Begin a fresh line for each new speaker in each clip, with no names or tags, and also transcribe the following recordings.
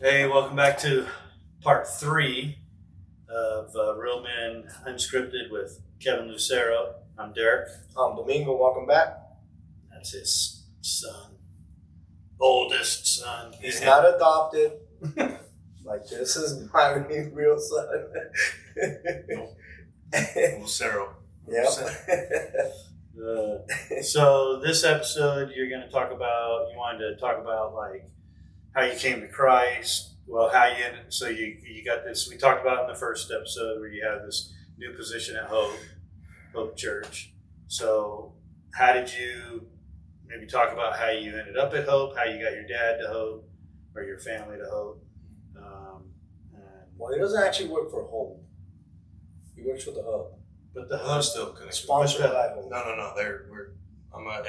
Hey, welcome back to part 3 of Real Men Unscripted with Kevin Lucero. I'm Derek.
I'm Domingo. Welcome back.
That's his son, oldest son.
He's not adopted. Like, this is my real son.
Lucero.
Yep.
So this episode, you wanted to talk about like how you came to Christ. Well, how you ended. So you got this. We talked about in the first episode where you have this new position at Hope Church. So how did you maybe talk about how you ended up at Hope, how you got your dad to Hope or your family to Hope?
Well, he doesn't actually work for Hope. He works for the Hub.
But the
I'm
Hub
still connected.
Sponsored by Hope.
No. I'm a MA.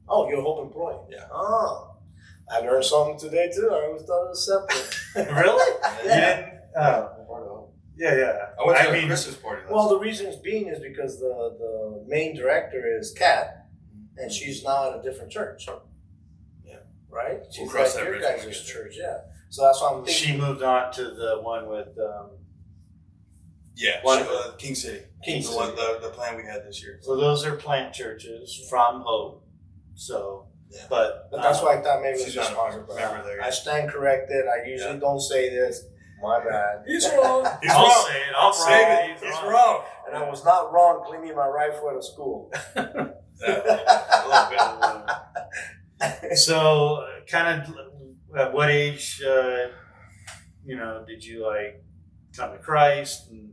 Oh, you're a Hope employee?
Yeah.
Oh. I learned something today, too. I always thought it was separate.
Really?
Yeah.
Yeah.
I went to a Christmas party last
Well, the reason being is because the main director is Kat, and she's now at a different church.
Yeah.
Right?
We'll
She's
cross
like
that
your
bridge when we
guys'
get there.
church, yeah. So that's why I'm thinking.
She moved on to the one with
Yeah,
One-
King City.
King
the
City.
One, the plan we had this year.
So those are plant churches from Hope. So,
Yeah.
but
That's why I thought maybe it was
She's
just
not a
hard.
member there
I
yet.
stand corrected. I usually don't say this. My bad.
He's wrong.
I'll say it. I'll say it.
He's wrong.
And I was not wrong cleaning my rifle at a school.
A little bit.
So, kind of, at what age, did you like come to Christ and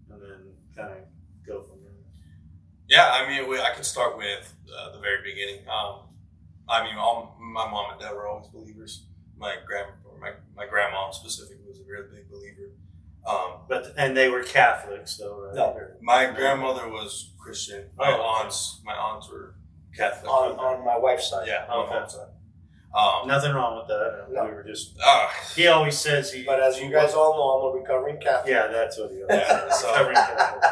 then kind of go from there?
Yeah, I mean, I could start with the very beginning. My mom and dad were always believers. My grandma specifically was a really big believer.
And they were Catholics, though, right?
No.
My grandmother was Christian. My
Oh,
aunts were Catholic.
On my wife's side.
Yeah, on
Okay.
mom's side.
Nothing wrong with that.
No.
We were just.
Ah,
He always says he.
But as you guys all know, I'm a recovering Catholic.
Yeah, that's what he.
Yeah, so-
Recovering Catholic.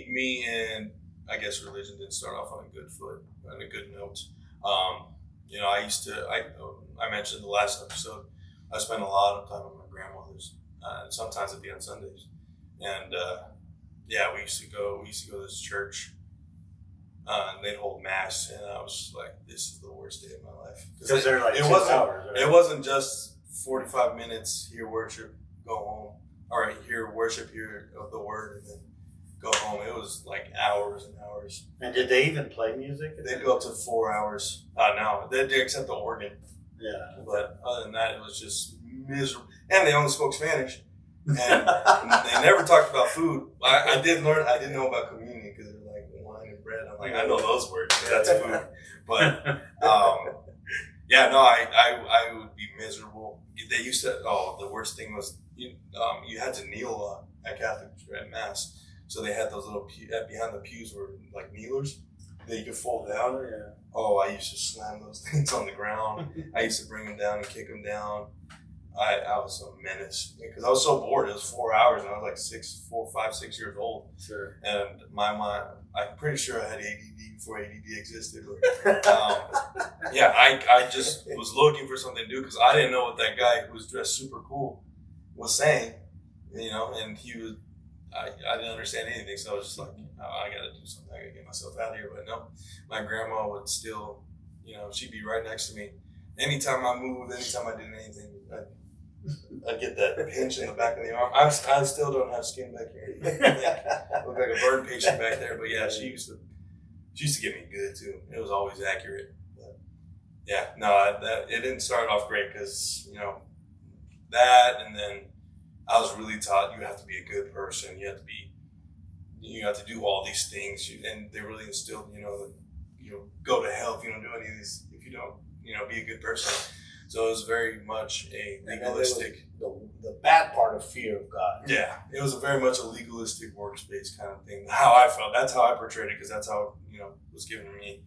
me and I guess religion didn't start off on a good foot, on a good note. I mentioned the last episode, I spent a lot of time with my grandmothers, and sometimes it'd be on Sundays. And we used to go to this church, and they'd hold mass, and I was like, this is the worst day of my life.
Because they're like
it
6
wasn't,
hours. Right?
It wasn't just 45 minutes, hear worship, go home, or hear worship, hear the word, and then go home. It was like hours and hours.
And did they even play music?
They'd go up to 4 hours. No, they except the organ.
Yeah.
But other than that, it was just miserable. And they only spoke Spanish. And they never talked about food. I did know about communion because they're like wine and bread. I'm like, I know those words. That's food. But I would be miserable. They used to. Oh, the worst thing was you had to kneel at Catholic at Mass. So they had those little behind the pews were like kneelers that you could fold down.
Yeah.
Oh, I used to slam those things on the ground. I used to bring them down and kick them down. I was a menace because I was so bored. It was 4 hours and I was like 5, 6 years old.
Sure.
And my mind, I'm pretty sure I had ADD before ADD existed. I just was looking for something to do because I didn't know what that guy who was dressed super cool was saying, and he was, I didn't understand anything. So I was just like, I got to do something. I got to get myself out of here. But no, my grandma would still, she'd be right next to me. Anytime I moved, anytime I did anything, I'd get that pinch in the back of the arm. I still don't have skin back here. I look like a burn patient back there. But yeah, she used to get me good too. It was always accurate. But yeah, no, it didn't start off great because that, and then I was really taught you have to be a good person. You have to do all these things, and they really instilled, go to hell if you don't do any of these. If you don't, be a good person. So it was very much a legalistic.
The bad part of fear of God.
Yeah, it was very much a legalistic workspace kind of thing. How I felt. That's how I portrayed it because that's how was given to me.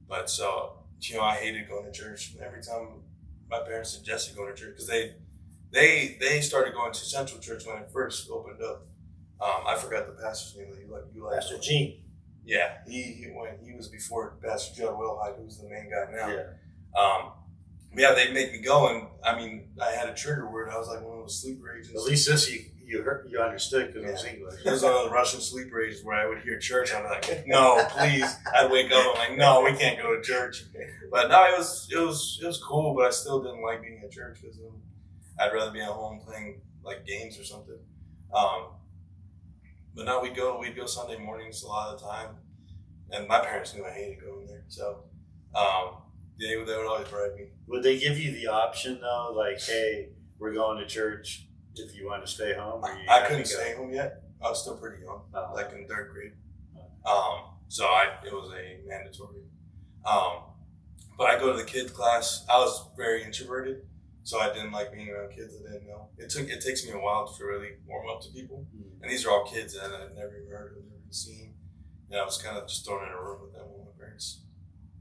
But so I hated going to church. Every time my parents suggested going to church because they started going to Central Church when it first opened up. I forgot the pastor's name. You like
Pastor Gene.
Yeah, he was before Pastor Judd Wilhite, who's the main guy now.
Yeah.
Yeah, they make me go, and I mean, I had a trigger word. I was like one of those sleeper agents.
At least this you understood because it was English.
It was one of the Russian sleeper agents where I would hear church. I'd be like, no, please. I'd wake up. I'm like, no, we can't go to church. But no, it was cool. But I still didn't like being at church because I'd rather be at home playing like games or something. But no, we'd go Sunday mornings a lot of the time, and my parents knew I hated going there. So they would always bribe me.
Would they give you the option though, like, hey, we're going to church if you want to stay home? Or
I couldn't stay home yet. I was still pretty young, like in 3rd grade. So it was a mandatory. But I go to the kids class. I was very introverted, so I didn't like being around kids I didn't know. It takes me a while to really warm up to people, and these are all kids that I'd never even heard of, never even seen. And I was kind of just thrown in a room with them when my parents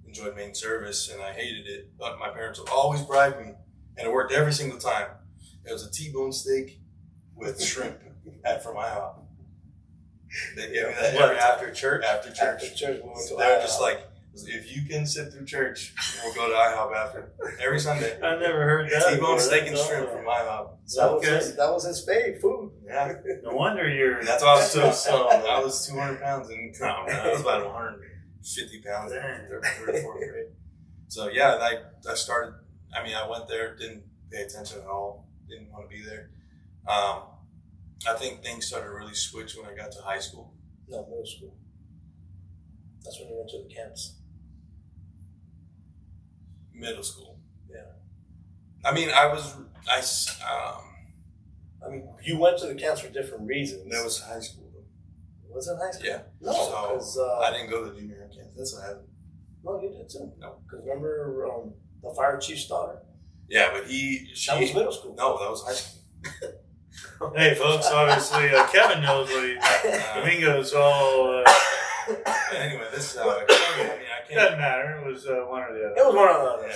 enjoyed main service, and I hated it. But my parents would always bribe me, and it worked every single time. It was a T-bone steak with shrimp from IHOP. They gave me that
after church.
After church, they're just like, if you can sit through church, we'll go to IHOP after every Sunday.
I never heard that.
T-bone steak and shrimp from IHOP.
That was his fave food.
Yeah.
No wonder you're.
That's why I was so slow. I was 200 pounds, and I was about 150 pounds in 3rd or 4th grade. So yeah, I started. I mean, I went there, didn't pay attention at all, didn't want to be there. I think things started to really switch when I got to high school.
No, middle school. That's when you went to the camps.
Middle school.
Yeah.
I mean,
you went to the camps for different reasons.
That was high school, though.
Was it high school?
Yeah.
No, because
I didn't go to the junior camp. That's what happened.
No, you did too.
No.
Because remember the fire chief's daughter?
Yeah, but
that was middle school.
No, that was high school.
Hey, folks, obviously Kevin knows what Domingo's all.
Anyway, this is how I can't.
Doesn't matter. It was one or the other.
It was one or the other.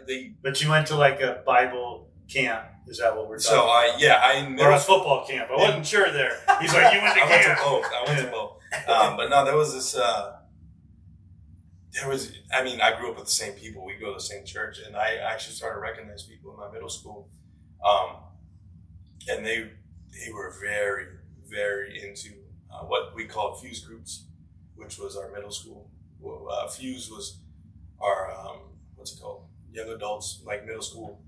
Yeah.
But you went to like a Bible camp. Is that what we're talking about? Or a football camp. I wasn't sure there. He's like, you went to camp.
I went to both. But no, there was this. I grew up with the same people. We go to the same church, and I actually started to recognize people in my middle school. And they were very, very into what we called fuse groups, which was our middle school. Fuse was our, what's it called? Young adults, like middle school,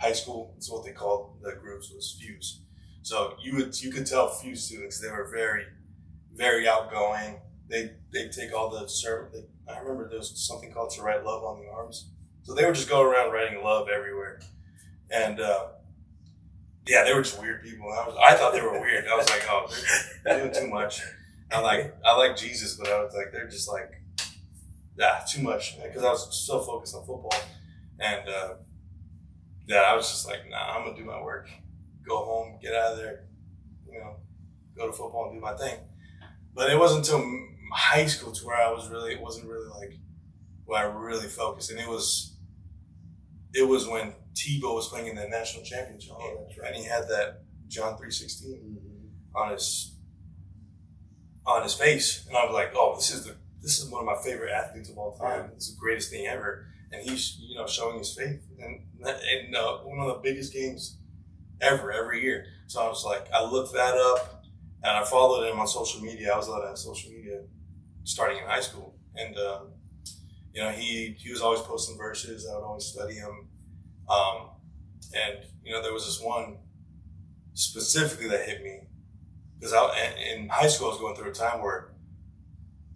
high school. That's what they called the groups, was fuse. So you could tell fuse students, they were very, very outgoing. They take all the I remember there was something called to write love on the arms. So they would just go around writing love everywhere. And they were just weird people. I thought they were weird. I was like, oh, they're doing too much. I like Jesus, but I was like, they're just like, too much. Because I was so focused on football. And I was just like, nah, I'm going to do my work. Go home, get out of there, go to football and do my thing. But it wasn't until high school to where it wasn't really like where I really focused. And it was when Tebow was playing in the national championship game, and he had that John 3:16 on his face, and I was like, "Oh, this is one of my favorite athletes of all time. It's the greatest thing ever." And he's showing his faith, and one of the biggest games ever every year. So I was like, I looked that up, and I followed him on social media. I was allowed to have social media starting in high school, and he was always posting verses. I would always study him. And there was this one specifically that hit me because in high school I was going through a time where,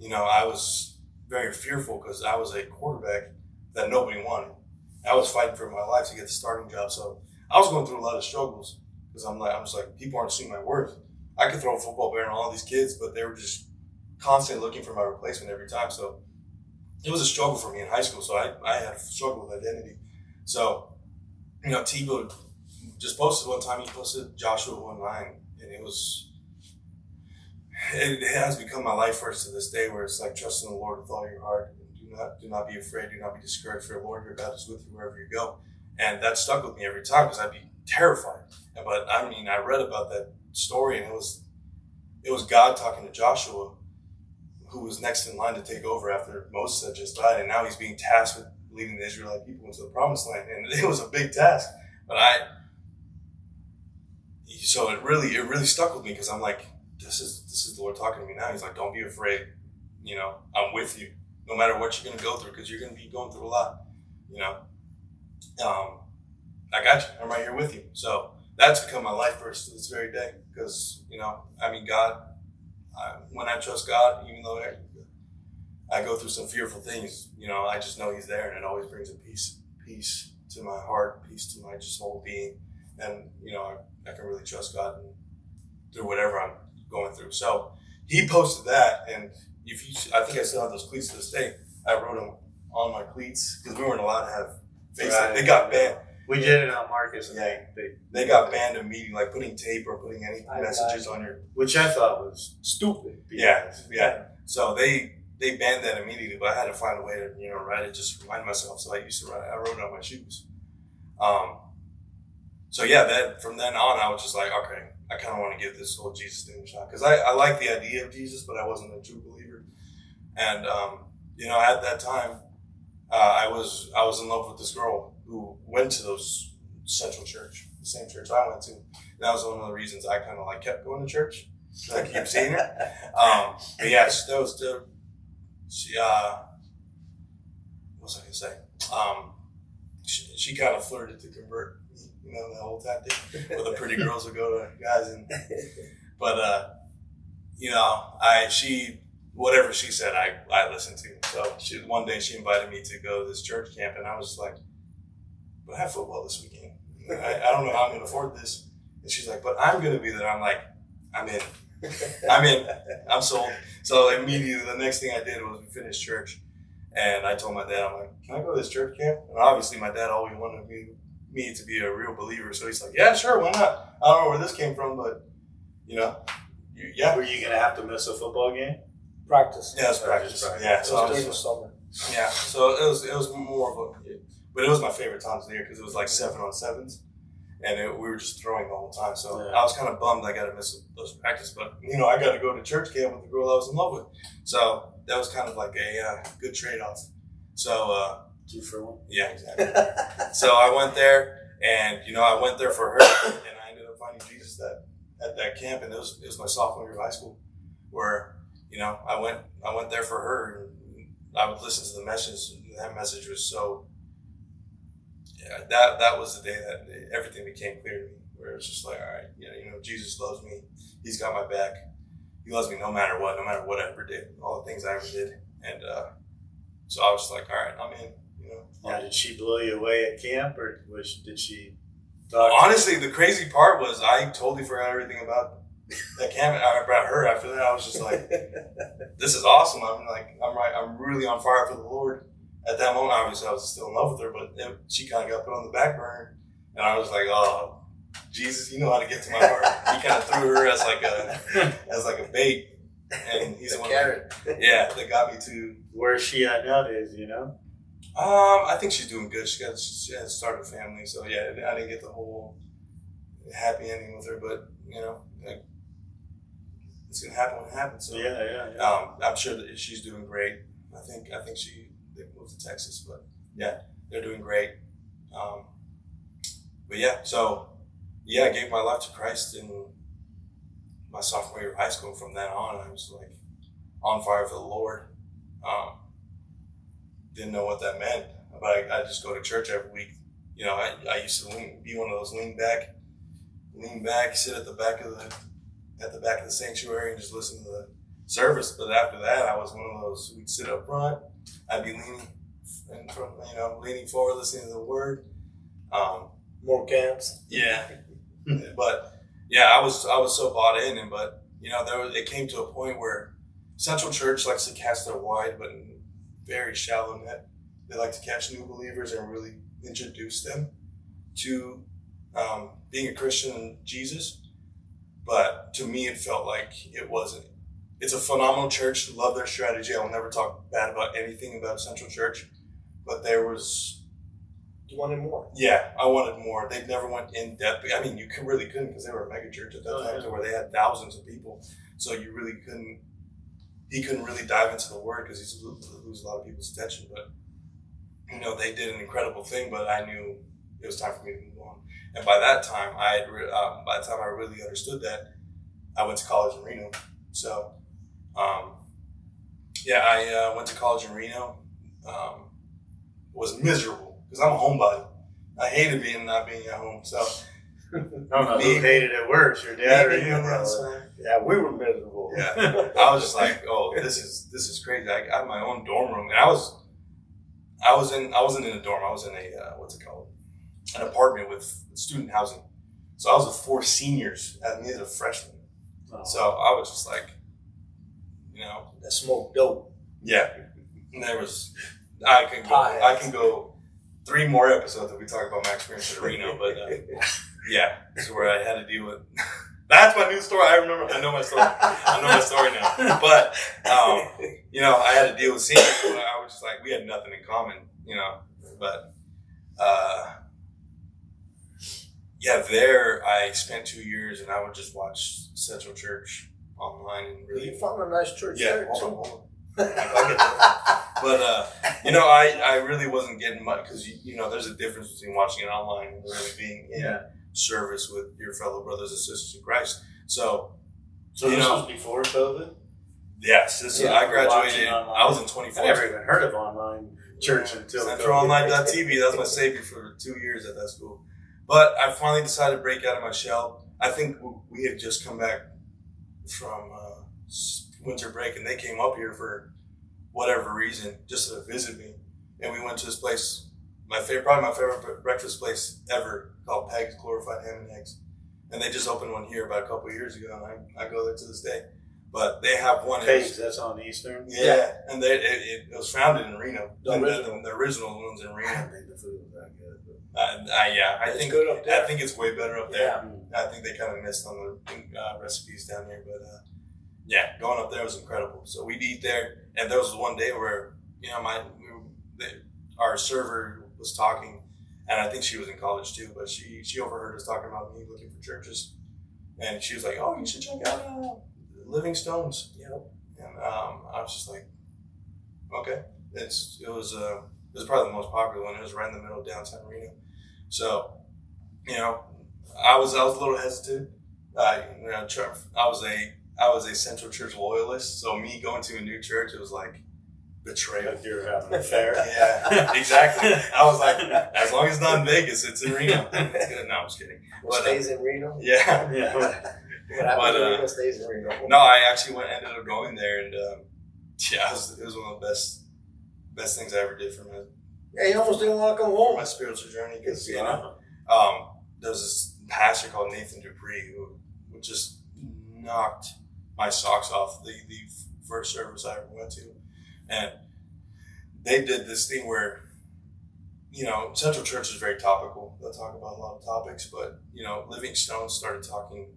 I was very fearful because I was a quarterback that nobody wanted. I was fighting for my life to get the starting job, so I was going through a lot of struggles because I'm just like, people aren't seeing my worth. I could throw a football better than all these kids, but they were just constantly looking for my replacement every time. So it was a struggle for me in high school. So I had a struggle with identity. So, Tebow just posted one time, he posted Joshua 1:9, and it has become my life verse to this day, where it's like, trust in the Lord with all your heart, and do not be afraid, do not be discouraged, for the Lord your God is with you wherever you go. And that stuck with me every time because I'd be terrified. But I read about that story, and it was God talking to Joshua, who was next in line to take over after Moses had just died, and now he's being tasked with leading the Israelite people into the promised land. And it was a big task. But so it really stuck with me, because I'm like, this is the Lord talking to me now. He's like, don't be afraid. You know, I'm with you no matter what you're going to go through, because you're going to be going through a lot, you know. I got you. I'm right here with you. So that's become my life verse to this very day, because, you know, I mean, God, when I trust God, even though I go through some fearful things, you know, I just know He's there, and it always brings a peace to my heart, peace to my just whole being. And, you know, I can really trust God through whatever I'm going through. So he posted that, and I think I still have those cleats to this day. I wrote them on my cleats, because we weren't allowed to have face. Right. They got banned.
We did it on Marcus, and
they got banned immediately, like putting tape or putting any messages on your,
which I thought was stupid.
Yeah. So they banned that immediately, but I had to find a way to, you know, write it just to remind myself. So I used to write. I wrote it on my shoes. So yeah, that from then on, I was just like, okay, I kind of want to give this whole Jesus thing a shot, because I like the idea of Jesus, but I wasn't a true believer. And you know, at that time, I was in love with this girl who went to those Central Church, the same church I went to. And that was one of the reasons I kind of like kept going to church. I keep seeing her. But yeah, that was she. What was I gonna say? She kind of flirted to convert. You know, the whole tactic where the pretty girls would go to guys, but you know, whatever she said, I listened to. So one day she invited me to go to this church camp, and I was like, but I have football this weekend. I don't know how I'm going to afford this. And she's like, but I'm going to be there. I'm like, I'm in. I'm sold. So immediately the next thing I did was we finished church, and I told my dad, I'm like, can I go to this church camp? And obviously my dad always wanted me to be a real believer. So he's like, yeah, sure, why not? I don't know where this came from, but, you know, yeah.
Were you going to have to miss a football game?
Practice.
Yeah, it was practice. Yeah, so
it was summer.
Yeah, so it was more of a, but it was my favorite times of the year, because it was like 7-on-7s, and we were just throwing the whole time. So I was kind of bummed I got to miss those practice, but, you know, I got to go to church camp with the girl I was in love with. So that was kind of like a good trade-off. So
2 for 1.
Yeah, exactly. So I went there, and, you know, I went there for her, and I ended up finding Jesus at that camp, and it was my sophomore year of high school, where, you know, I went there for her, and I would listen to the message, and that message was so, yeah, that was the day that everything became clear to me, where it was just like, all right, you know, Jesus loves me. He's got my back. He loves me no matter what I ever did, all the things I ever did. And so I was just like, all right, I'm in, you know.
Now, did she blow you away at camp, or did she talk?
Honestly, the crazy part was I totally forgot everything about that camp, about her. After that, I was just like, this is awesome. I'm really on fire for the Lord. At that moment, obviously, I was still in love with her, but she kind of got put on the back burner, and I was like, oh, Jesus, you know how to get to my heart. He kind of threw her as like a bait, and he's the one
carrot.
That got me to.
Where is she at nowadays, you know?
I think she's doing good. She had started a family, so yeah, I didn't get the whole happy ending with her, but, you know, it's gonna happen when it happens. So
yeah.
I'm sure that she's doing great. I think they moved to Texas, but yeah, they're doing great. But yeah, so yeah, I gave my life to Christ in my sophomore year of high school. From then on, I was like on fire for the Lord. Didn't know what that meant, but I just go to church every week. You know, I used to be one of those lean back, sit at the back of the sanctuary and just listen to the service. But after that, I was one of those who'd sit up front. I'd be leaning in front, you know, leaning forward, listening to the word.
More camps.
Yeah, but yeah, I was so bought in, but you know, it came to a point where Central Church likes to cast their wide but very shallow net. They like to catch new believers and really introduce them to being a Christian and Jesus. But to me, it felt like it wasn't. It's a phenomenal church. Love their strategy. I will never talk bad about anything about Central Church, but there was.
You wanted more.
Yeah, I wanted more. They never went in depth. I mean, you really couldn't, because they were a mega church at that time, to where they had thousands of people. So you really couldn't. He couldn't really dive into the word, because he's lose a lot of people's attention. But you know, they did an incredible thing, but I knew it was time for me to move on. And by that time, by the time I really understood that, I went to college in Reno. So, I went to college in Reno. Was miserable because I'm a homebody. I hated not being at home. So,
I don't know who hated it worse, your dad or you, bro.
Yeah, we were miserable.
Yeah, I was just like, oh, this is crazy. I had my own dorm room, and I wasn't in a dorm. I was in a what's it called? An apartment with student housing. So I was with 4 seniors and me as a freshman.
Oh.
So I was just like, you know,
That smoked dope.
yeah. And there was, I can go 3 more episodes if we talk about my experience in Reno, but yeah, this is where I had to deal with. That's my new story. I know my story. I know my story now. But you know, I had to deal with seniors. I was just like, we had nothing in common, you know. But yeah, there I spent 2 years, and I would just watch Central Church online and really.
You found a nice church
Yeah,
there too.
hold on. But you know, I really wasn't getting much because you know there's a difference between watching it online and really being in service with your fellow brothers and sisters in Christ. So
this was before COVID?
Yes, I graduated. I was in
I
2014.
never even heard of online church until
CentralOnline.tv. That was my savior for 2 years at that school. But I finally decided to break out of my shell. I think we had just come back from winter break, and they came up here for whatever reason just to visit me. And we went to this place, probably my favorite breakfast place ever, called Peg's Glorified Ham and Eggs. And they just opened one here about a couple of years ago, and I go there to this day. But they have one.
Peg's, that's on Eastern?
Yeah, and it was founded in Reno.
The
original one's in Reno.
I think the food was that good.
I think
good up there.
I think it's way better up there.
Yeah.
I think they kind of missed on the recipes down here, but yeah, going up there was incredible. So we'd eat there, and there was one day where you know our server was talking, and I think she was in college too, but she overheard us talking about me looking for churches, and she was like, "Oh, you should check out Living Stones."
Yep.
And I was just like, "Okay." It was probably the most popular one. It was right in the middle of downtown Reno. So, you know, I was a little hesitant. I was a Central Church loyalist, so me going to a new church, it was like betrayal.
Like you're having an affair.
Yeah, exactly. I was like, as long as it's not in Vegas, it's in Reno. It's good. No, I'm just kidding.
What stays in Reno?
Yeah.
Yeah.
What happens in Reno stays in Reno.
No, I actually ended up going there, and it was one of the best things I ever did for me.
Yeah, you almost didn't want to come home.
My spiritual journey, because there was this pastor called Nathan Dupree who just knocked my socks off the first service I ever went to. And they did this thing where, you know, Central Church is very topical. They'll talk about a lot of topics, but, you know, Living Stones started talking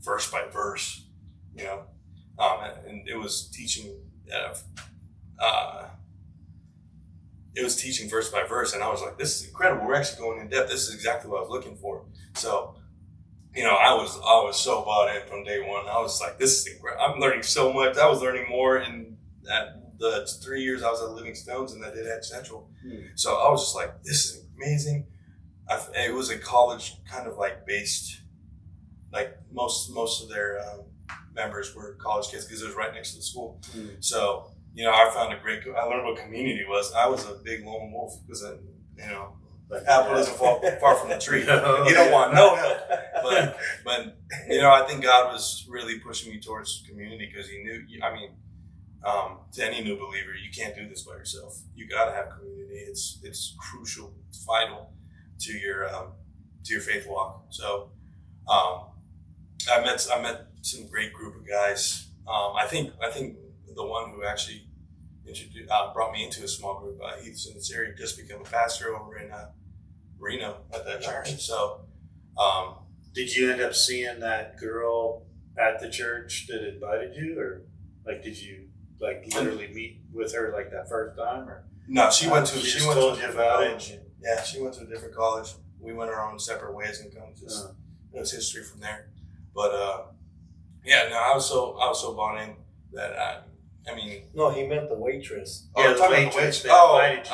verse by verse, you know, and it was teaching verse by verse, and I was like, this is incredible. We're actually going in depth. This is exactly what I was looking for. So, you know, I was so bought in from day one. I was like, this is incredible. I'm learning so much. I was learning more in the 3 years I was at Living Stones than I did at Central. So I was just like, this is amazing. It was a college kind of like based, like most of their members were college kids because it was right next to the school. So, you know, I learned what community was. I was a big lone wolf because, you know, like apple doesn't fall far from the tree. You don't want no help. But you know, I think God was really pushing me towards community because He knew. I mean, to any new believer, you can't do this by yourself. You got to have community. It's crucial. It's vital to your faith walk. So, I met some great group of guys. I think the one who actually brought me into a small group, Heath Sinceri, just became a pastor over in Reno at that church. So,
did you end up seeing that girl at the church that invited you, or like did you like literally meet with her like that first time, or
no? She went to a different
college.
Yeah, she went to a different college. We went our own separate ways, and it was history from there. But yeah, no, I was so bought in that I mean.
No, he meant the waitress.
Yeah, the waitress that invited you.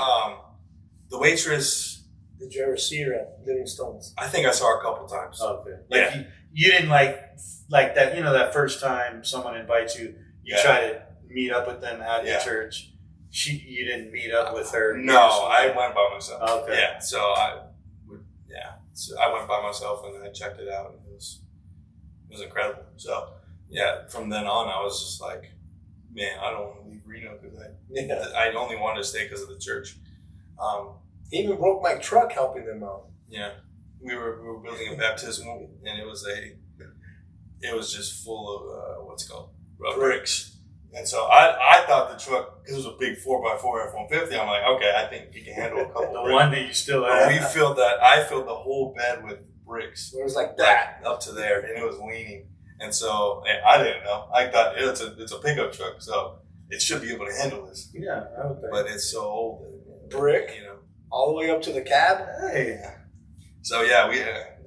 The waitress,
Did you ever see her at Livingstone's?
I think I saw her a couple times.
Okay.
Yeah.
You didn't like that, that first time someone invites you, you try to meet up with them at the church. You didn't meet up with her?
No, I went by myself.
Okay.
Yeah, so I went by myself and I checked it out, and it was incredible. So, yeah, from then on, I was just like, man, I don't want to leave Reno because I only wanted to stay because of the church.
He even broke my truck helping them out.
Yeah, we were building a baptismal, and it was just full of what's it called, bricks. And so I thought the truck, because it was a big 4x4 F-150, I'm like, okay, I think we can handle a couple.
The one that you still have.
We filled that. I filled the whole bed with bricks.
It was like that
up to there, and it was leaning. And so I didn't know. I thought it's a pickup truck, so it should be able to handle this.
Yeah, I would think.
But it's so old.
Brick, all the way up to the cab.
Hey.
So yeah,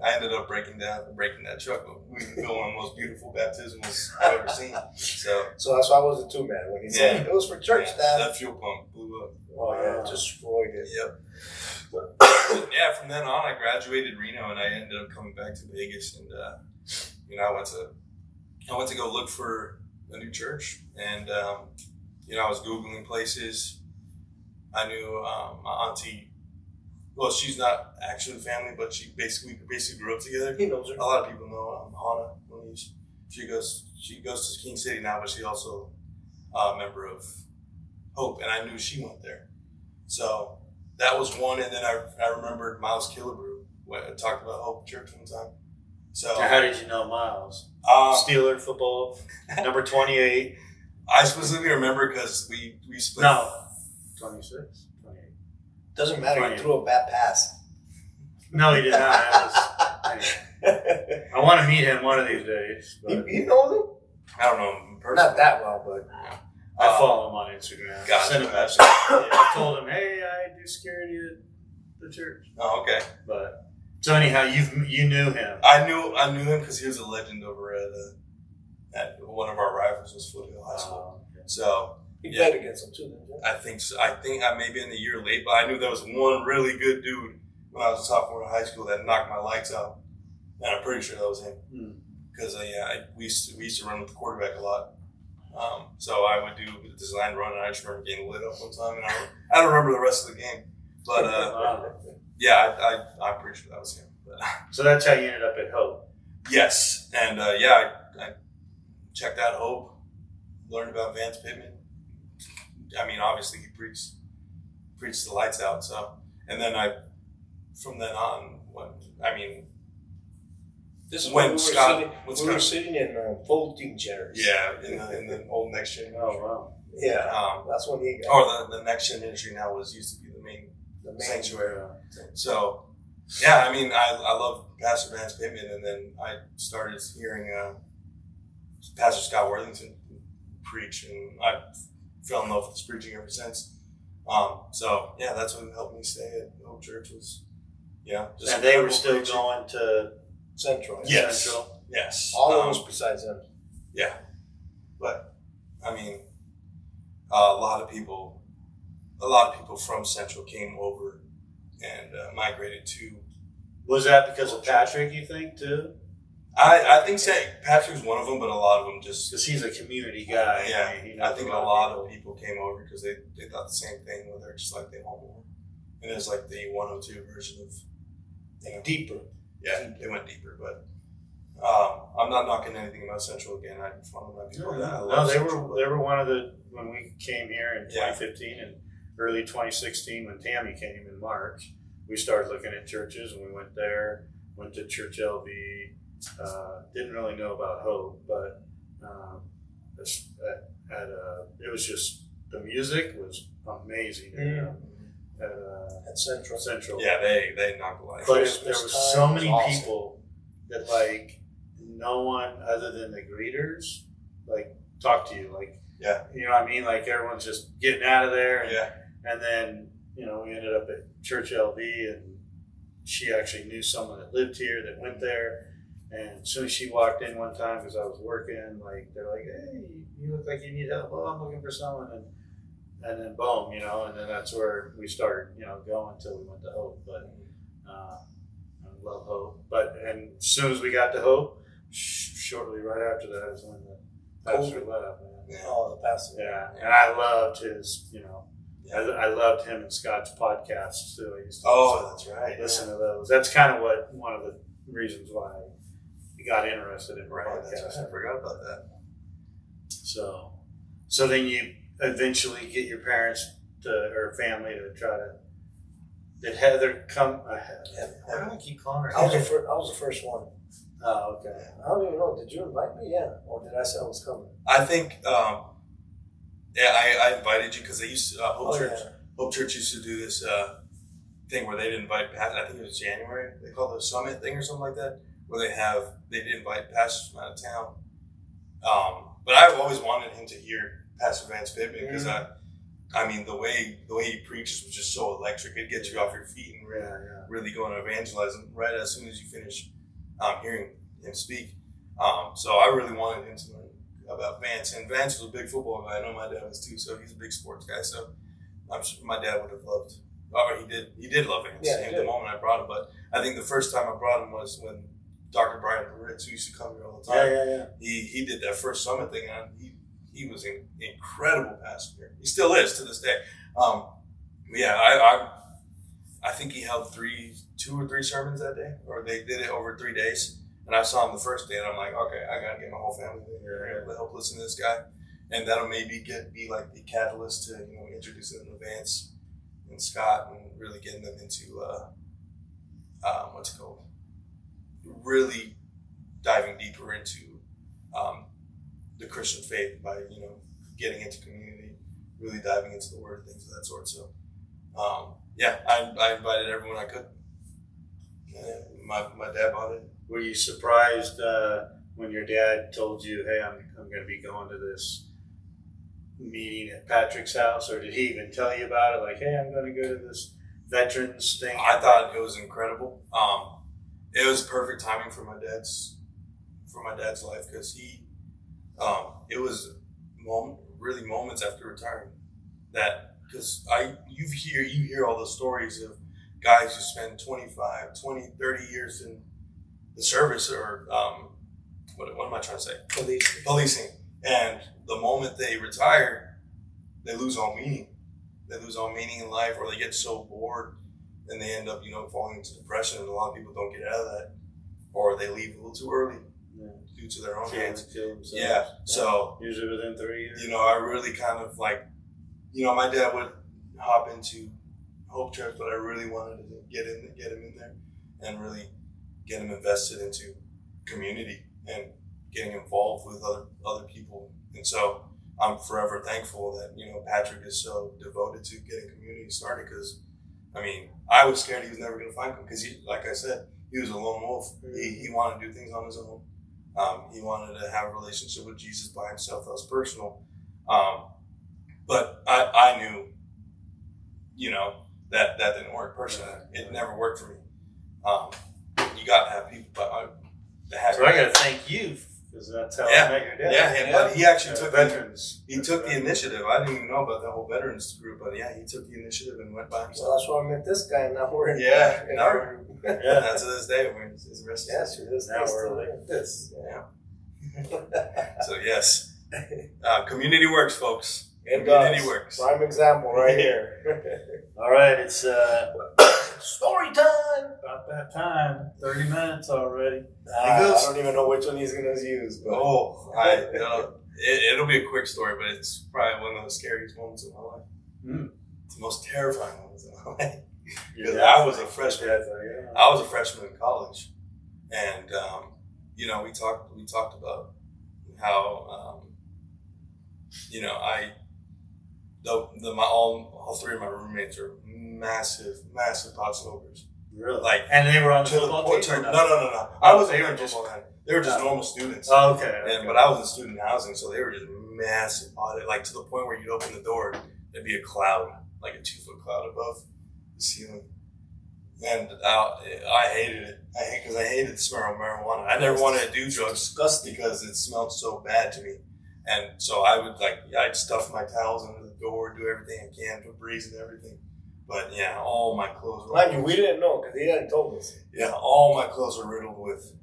I ended up breaking that truck. We built one of the most beautiful baptismals I've ever seen. So
that's why I wasn't too mad when he said it was for church staff.
That fuel pump blew up.
Oh yeah, it destroyed it.
Yep. Yeah, from then on, I graduated Reno, and I ended up coming back to Vegas, and I went to go look for a new church, and I was Googling places. I knew my auntie. Well, she's not actually family, but we basically grew up together.
He knows her.
A lot of people know Hannah. She goes to King City now, but she's also a member of Hope, and I knew she went there. So that was one, and then I remembered Miles Killebrew talked about Hope Church one time. So
now, how did you know Miles? Steeler football, number 28.
I specifically remember because we split.
No, 26.
Doesn't matter. He threw a bad pass.
No, he did not. I want to meet him one of these days. But
you know him?
I don't know him personally.
Not that well, but
I follow him on Instagram.
Gotcha.
Send him a message. I told him, hey, I do security at the church.
Oh, okay.
But so anyhow, you knew him.
I knew him because he was a legend over at one of our rivals was Foothill High School.
Okay.
So.
He played against him too, then.
I think so. I think I may be in the year late, but I knew there was one really good dude when I was a sophomore in high school that knocked my lights out, and I'm pretty sure that was him. Because we used to run with the quarterback a lot, so I would do the design run, and I just remember getting lit up one time, and I don't remember the rest of the game, but yeah, I'm pretty sure that was him. But,
so that's how you ended up at Hope.
Yes, and I checked out Hope, learned about Vance Pittman. I mean, obviously he preached the lights out. So, and then from then on,
this is when we were sitting in folding chairs.
Yeah, in the old Next Gen.
Oh wow.
Yeah, that's when he got.
The Next Gen industry now used to be the main sanctuary.
Yeah.
So, yeah, I mean, I love Pastor Vance Pittman, and then I started hearing Pastor Scott Worthington preach, and I fell in love with his preaching ever since. So yeah, that's what helped me stay at Hope Church was, just
and they were still preaching. Going to
Central.
Yes.
Central.
Yes.
All of us besides him.
Yeah. But I mean, a lot of people from Central came over and migrated to.
Was that because of Patrick, you think, too?
I think Patrick's one of them, but a lot of them just...
Because he's a community guy.
Yeah, I think a lot of people came over because they thought the same thing, where they're just like, they want more. And it's like the 102 version of...
Deeper.
Yeah, they went deeper, but... I'm not knocking anything about Central again. I one of my people that I love.
No, they were one of the... When we came here in 2015 and early 2016, when Tammy came in March, we started looking at churches, and we went there, went to Church LV. Didn't really know about Hope, but it was just, the music was amazing at Central.
Yeah, they knocked the lights.
But there was so many people that no one other than the greeters talked to you, you know what I mean? Everyone's just getting out of there, and then we ended up at Church LV, and she actually knew someone that lived here that went there. And as soon as she walked in one time, because I was working, they're like, hey, you look like you need help. Oh, I'm looking for someone. And and then boom, you know, and then that's where we started, you know, going until we went to Hope. But I love Hope. But and as soon as we got to Hope, shortly right after that is when the pastor left. Man.
Yeah. Oh, the pastor.
Yeah, and I loved his, you know, I loved him and Scott's podcasts too. I used to
that's right.
listen to those. That's kind of what one of the reasons why I got interested in podcasts.
That's right. I forgot about that.
So then you eventually get your parents or family to try to. Did Heather come?
Why do I keep calling her?
I was the first one.
Oh, okay.
I don't even know. Did you invite me? Yeah. Or did I say I was coming?
I think, I invited you because they used to, Hope Church.
Yeah.
Hope Church used to do this thing where they'd invite pastors. I think it was January. They called it a summit thing or something like that, where they'd invite pastors from out of town. But I've always wanted him to hear Pastor Vance Pittman because I mean the way he preaches was just so electric. It gets you off your feet and really going to evangelize right as soon as you finish hearing him speak. So I really wanted him to learn about Vance, and Vance was a big football guy. I know my dad was too, so he's a big sports guy. So I'm sure my dad would have loved. Or he did love Vance at the moment I brought him. But I think the first time I brought him was when Dr. Brian Ritz, who used to come here all the time. He did that first summit thing, and he was an incredible pastor. He still is to this day. I think he held 2 or 3 sermons that day, or they did it over 3 days. And I saw him the first day, and I'm like, okay, I gotta get my whole family in here to help listen to this guy, and that'll maybe be like the catalyst to introducing them to Vance and Scott and really getting them into what's it called? Really diving deeper into the Christian faith by getting into community, really diving into the Word, things of that sort. So I invited everyone I could. My dad bought it.
Were you surprised when your dad told you, "Hey, I'm going to be going to this meeting at Patrick's house," or did he even tell you about it? Like, "Hey, I'm going to go to this veterans thing"?
I thought it was incredible. It was perfect timing for my dad's life because it was really moments after retiring that because you hear all the stories of guys who spend 25, 20, 30 years in the service or what am I trying to say? Policing. And the moment they retire, they lose all meaning. They lose all meaning in life, or they get so bored and they end up, falling into depression. And a lot of people don't get out of that, or they leave a little too early due to their own hands. Yeah. So
usually within 3 years.
I really kind of my dad would hop into Hope Church, but I really wanted to get him in there and really get him invested into community and getting involved with other people. And so I'm forever thankful that, Patrick is so devoted to getting community started because, I was scared he was never going to find him because, like I said, he was a lone wolf. He wanted to do things on his own. He wanted to have a relationship with Jesus by himself. That was personal. But I knew, that didn't work personally. It never worked for me. You got to have people.
So I got to thank you because that's how I met your dad.
But he actually took
veterans.
He took the initiative. I didn't even know about the whole veterans group, but he took the initiative and went by himself.
So that's why I met this guy, and now we're in.
That's to this day. His rest
now we're like this.
Yeah. So yes, community works, folks.
Community works. Prime example right here.
All right, it's
story time.
About that time. 30 minutes already.
I don't even know which one he's going to use. But.
It'll be a quick story, but it's probably one of the scariest moments of my life. It's the most terrifying moments of my life. Because I was a freshman. I was a freshman in college, and we talked about how all 3 of my roommates are massive pot smokers.
Really? And they were on the football team?
No. I wasn't even just they were just normal students.
Oh, okay.
But I was in student housing, so they were just massive pot, to the point where you'd open the door, there'd be a cloud, like a 2-foot cloud above the ceiling. And I hated it. I hated the smell of marijuana. I never wanted to do drugs because it smelled so bad to me. And so I would I'd stuff my towels under the door, do everything I can, put breeze and everything. But yeah, all my clothes were.
Mind you, we didn't know because he hadn't told us.
Yeah, all my clothes were riddled with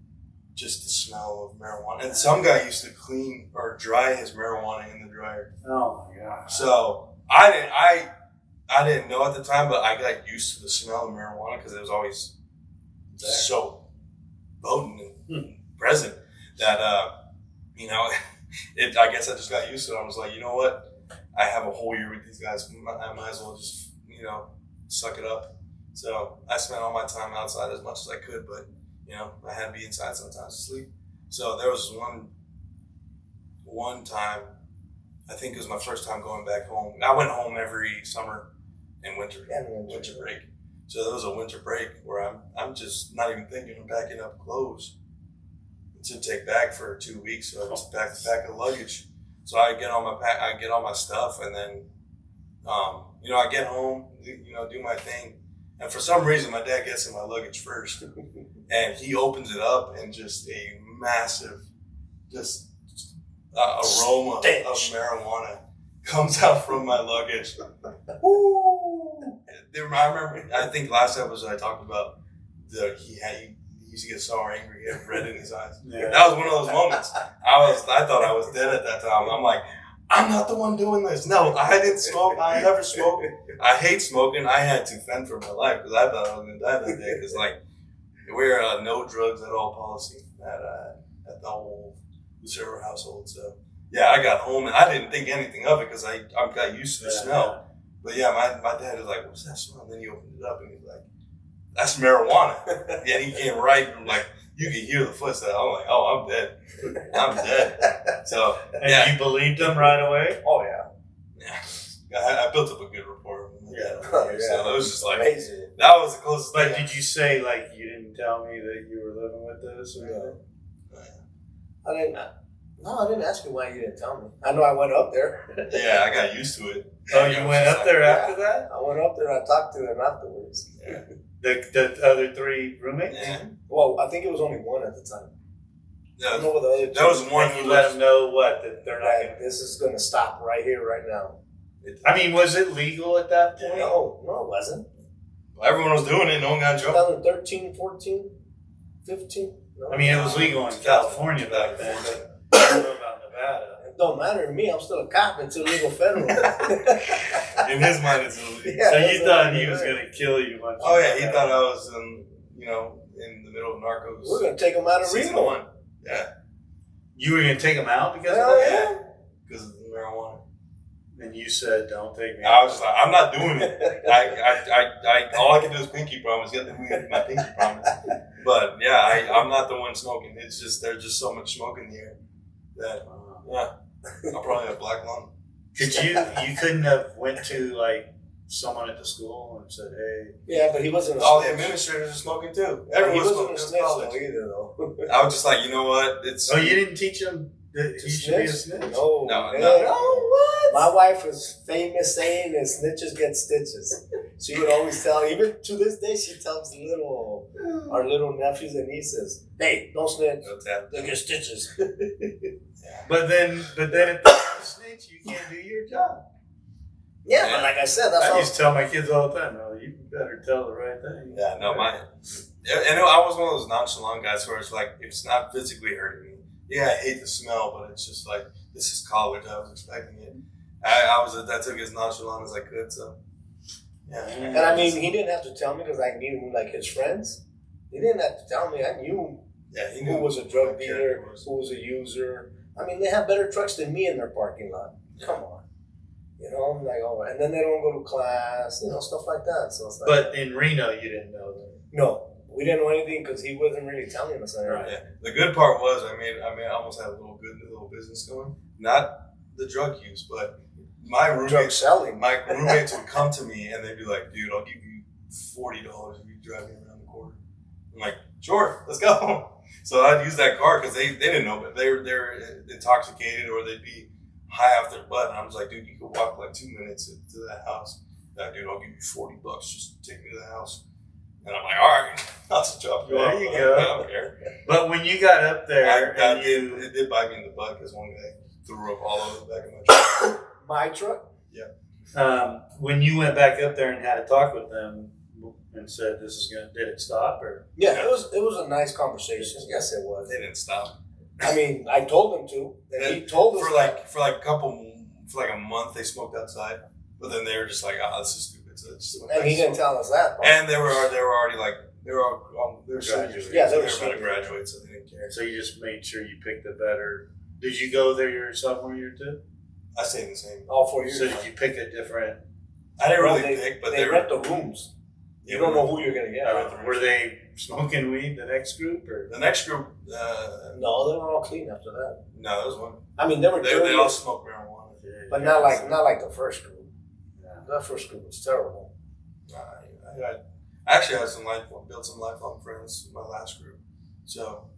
just the smell of marijuana. And some guy used to clean or dry his marijuana in the dryer.
Oh my god!
So I didn't know at the time, but I got used to the smell of marijuana because it was always so potent and present that I guess I just got used to it. I was like, you know what? I have a whole year with these guys. I might as well just suck it up. So I spent all my time outside as much as I could, but I had to be inside sometimes to sleep. So there was one time, I think it was my first time going back home. I went home every summer and winter break. So there was a winter break where I'm just not even thinking of packing up clothes to take back for 2 weeks. So I just pack the luggage. So I get all my stuff, and then I get home, do my thing. And for some reason, my dad gets in my luggage first, and he opens it up, and just a massive, aroma
Stench.
of marijuana comes out from my luggage. Woo! I remember. I think last episode I talked about he used to get so angry, he had red in his eyes.
Yeah.
That was one of those moments. I thought I was dead at that time. I'm like, I'm not the one doing this. No, I didn't smoke. I never smoked. I hate smoking. I had to fend for my life because I thought I was going to die that day. Because we're no drugs at all policy at the whole Lucero household. So yeah, I got home and I didn't think anything of it because I got used to the smell. But yeah, my dad was like, "What's that smell?" And then he opened it up and he's like, "That's marijuana." Yeah, he came right from you could hear the footsteps. I'm like, "Oh, I'm dead. I'm dead." So
And you believed him right away?
Oh yeah.
I built up a good rapport with my dad. So it was just
amazing.
That was the closest
But
thing.
did you say you didn't tell me that you were living with this? Or anything?
I didn't ask you why you didn't tell me. I know I went up there.
Yeah, I got used to it.
Oh, you went up there after that?
I went up there and I talked to them afterwards.
Yeah.
The other three roommates?
Yeah.
Well, I think it was only one at the time. I don't know what the other
There was one
And
who
you let them know that they're not going
this is going to stop right here, right now.
to. I mean, was it legal at that point?
No, it wasn't.
Everyone was doing it. No one got in trouble.
2013, 14, 15. No.
I mean, it was legal in California back then, but I don't know about Nevada.
It don't matter to me. I'm still a cop. It's illegal federal.
In his mind, it's illegal.
Yeah,
So
that's
you thought
what
he
I
was
mean.
going to kill you once
Oh
you
yeah,
got
he
out.
thought I was in the middle of Narcos.
We're going to take them out of
Season
Reno.
1. Yeah,
You were going to take him out because
Hell
of that?
yeah.
because of the marijuana.
And you said, don't take me
I was just like, I'm not doing it. I all I can do is pinky promise. You have to do my pinky promise. But yeah, I'm not the one smoking. It's just there's just so much smoke in the air that I'll probably have black lung.
Could you couldn't have went to someone at the school and said, hey,
Yeah, but he wasn't a
All the
snitch.
administrators are smoking too.
He
Everyone's
wasn't
smoking.
a
It's
snitch
college.
though either, though.
I was just like, you know what? It's
oh, you didn't teach him that he should be a snitch?
No,
No,
man.
no.
Oh, what? My wife was famous saying that snitches get stitches. She would always tell, even to this day, she tells our little nephews and nieces, hey, don't snitch. They'll get stitches.
But then if you're a snitch, you can't do your job.
Yeah, but like I said, that's
I
all.
used to tell my kids all the time, you better tell the right thing.
Yeah, no, I was one of those nonchalant guys where it's like, if it's not physically hurting me, yeah, I hate the smell, but it's just like, this is college. I was expecting it. I took it as nonchalant as I could, so yeah.
And I mean, he didn't have to tell me because I knew like his friends. He didn't have to tell me. I knew
Yeah, he
who was a drug dealer, who was a user. I mean, they have better trucks than me in their parking lot. Come on. I'm like, oh, and then they don't go to class, stuff like that. So it's like,
But in Reno, you didn't know that.
no, we didn't know anything because he wasn't really telling us anything.
Right.
Yeah. The good part was I almost had a little business going. Not the drug use, but my
Drug
roommates
selling.
my roommates would come to me and they'd be like, dude, I'll give you $40 if you drive me around the corner. I'm like, sure, let's go. So I'd use that car because they didn't know, but they're intoxicated or they'd be high off their butt. And I was like, dude, you could walk 2 minutes to that house. Like, dude, I'll give you $40. Just take me to the house. And I'm like, all right, I'll just drop you off.
There you go.
I don't care.
But when you got up there,
It did bite me in the butt because one day threw up all over the back of my truck.
My truck?
When you went back up there and had a talk with them and said this is gonna, did it stop or?
Yeah, it was a nice conversation. Yes, it was.
They didn't stop.
I mean, I told them to, and he told us
for like a month they smoked outside, but then they were just like, "Ah, this is stupid." So it's just
and he didn't tell us that.
And they were already like they were graduating.
Yeah,
they
they
were
were
about to graduate, so they didn't care.
So you just made sure you picked a better. Did you go there your sophomore year too?
I stayed the same.
All 4 years.
So did you pick a different?
I didn't really
they,
pick, but
they rent the rooms. You don't know who you're gonna get.
Were they smoking weed? The next group or
the next group?
No, they were all clean after that.
No, there was one.
I mean, they were
They all smoked marijuana,
but not like the first group. Yeah. That first group was terrible.
I actually had built some lifelong friends in my last group. So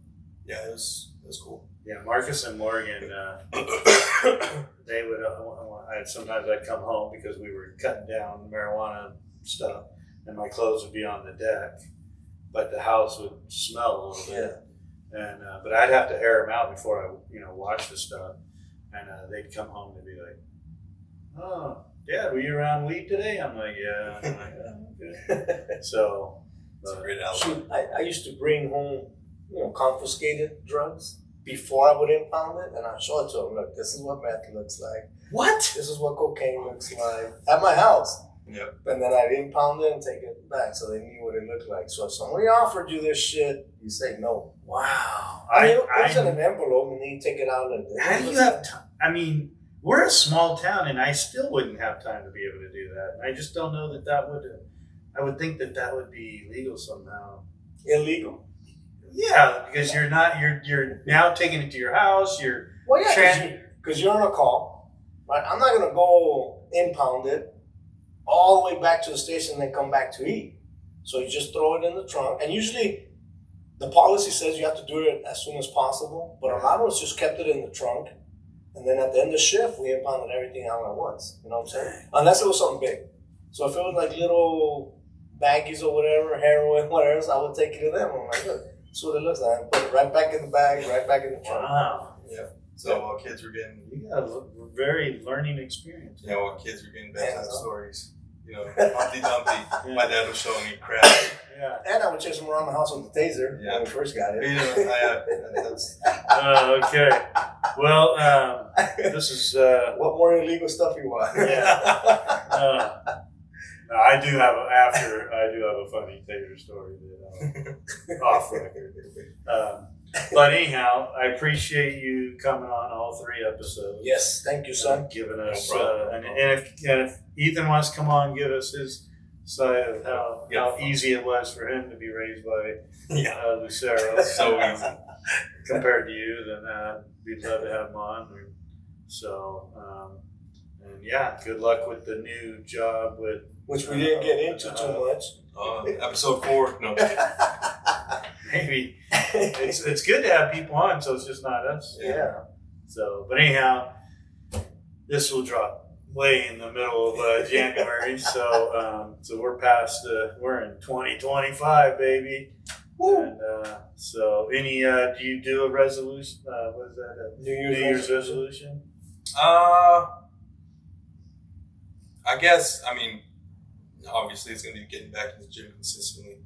yeah, it was cool.
Yeah, Marcus and Morgan, they would. Sometimes I'd come home because we were cutting down marijuana stuff, and my clothes would be on the deck, but the house would smell a little bit. And but I'd have to air them out before I wash the stuff, and they'd come home and be like, "Oh, Dad, were you around weed today?" I'm like, "Yeah." I'm like, "Oh, okay." So
it's a great album.
I used to bring home confiscated drugs before I would impound it, and I'd show it to them. Look, this is what meth looks like.
What?
This is what cocaine looks like at my house.
Yep.
And then I'd impound it and take it back, so they knew what it looked like. So if somebody offered you this shit, you say no.
Wow.
It was in an envelope, and then you take it out like this.
How do you have time? I mean, we're a small town, and I still wouldn't have time to be able to do that. I just don't know that would. I would think that would be legal somehow.
Illegal?
Yeah, because you're now taking it to your house.
Well, yeah, because you're on a call, right? I'm not gonna go impound it all the way back to the station and then come back to eat. So you just throw it in the trunk, and usually the policy says you have to do it as soon as possible. But a lot of us just kept it in the trunk, and then at the end of the shift, we impounded everything out at once. You know what I'm saying? Unless it was something big. So if it was like little baggies or whatever, heroin, whatever, I would take it to them. I'm like, look. That's what it looks like. Put it right back in the bag, right back in the trunk.
Wow.
Yeah. So while kids were getting,
you got a very learning experience.
Yeah, while kids were getting bedtime stories, Humpty Dumpty. My dad was showing me crap.
Yeah.
And I would chase him around the house with the taser when we first got it.
Okay. Well, this is
what more illegal stuff you want?
Yeah. I do have a funny taser story that off record. But anyhow, I appreciate you coming on all 3 episodes.
Yes, thank you, son.
Giving us and if Ethan wants to come on, give us his side of how easy it was for him to be raised by Lucero.
So easy
compared to you, then we'd love to have him on. So and good luck with the new job with.
Which we didn't get into too much.
Episode 4. No.
Maybe it's good to have people on, so it's just not us.
Yeah.
So, but anyhow, this will drop way in the middle of January. So we're in 2025, baby. Woo. And so, do you do a resolution? What is that? New Year's resolution?
I guess. I mean. Obviously, it's going to be getting back in the gym consistently.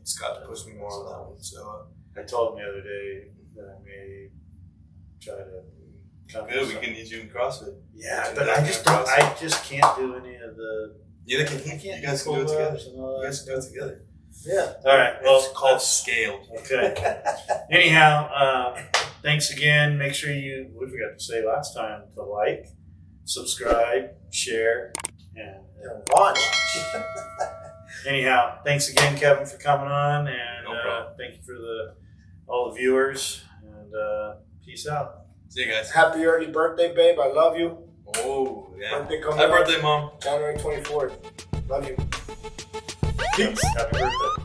Scott to push me more on that one. So
I told him the other day that I may try to.
Good, we can need you in CrossFit.
Yeah, but I just can't do any of the.
Yeah, you guys can do it together. You guys can do it together.
Yeah.
All right. Well,
it's called scaled.
Okay. Anyhow, thanks again. Make sure we forgot to say last time to like, subscribe, share, and
watch.
Anyhow, thanks again, Kevin, for coming on, and
no problem.
Thank you for all the viewers, and peace out.
See you guys.
Happy early birthday, babe. I love you.
Oh, yeah.
Birthday coming
Happy
up.
birthday, Mom.
January 24th. Love you.
Peace. Happy birthday.